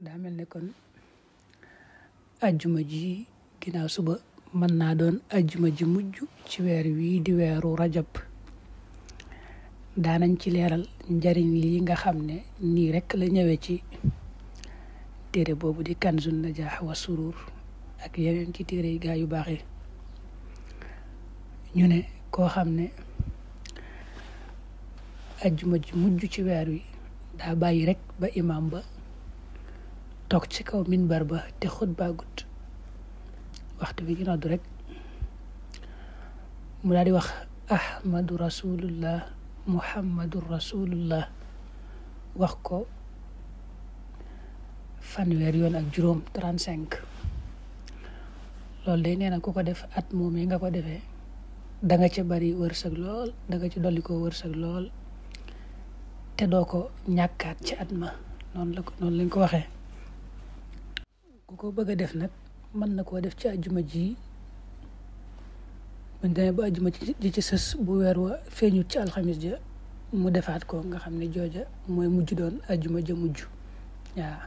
daa mel ne kon ajjuma ji ginnaaw suba mën naa doon ajjuma ji mujj ci weer wii di weeru rajab. daanañ ci leeral njariñ lii nga xam ne nii rek la ñëwee ci téere boobu di Kanzun Najaax wa Surur ak yeneen ci téere yi gaa yu baax yi. ñu ne koo xam ne ajjuma ji mujj ci weer wi daa bàyyi rek ba imam ba toog ci kaw minbar ba te xutba gut waxtu bi gi noddu rek mu daal di wax ahmadu rasulullah muhammadu rasulullah wax ko fanweer yoon ak juróom 35. loolu day nee na ku ko def at moomee nga ko defee da nga ca bari wërsëg lool, da nga ci dolli ko wërsëg lool te doo ko ñàkkaat ci at ma. noonu lañ ko waxee. ku ko bëgg a def nag mën na koo def ci ajjuma ji buñ demee ba ajjuma ji ci sës bu weer wa feeñut ci alxamis ja mu defaat ko nga xam ne jooja mooy mujj doon ajjuma ja mujj waaw.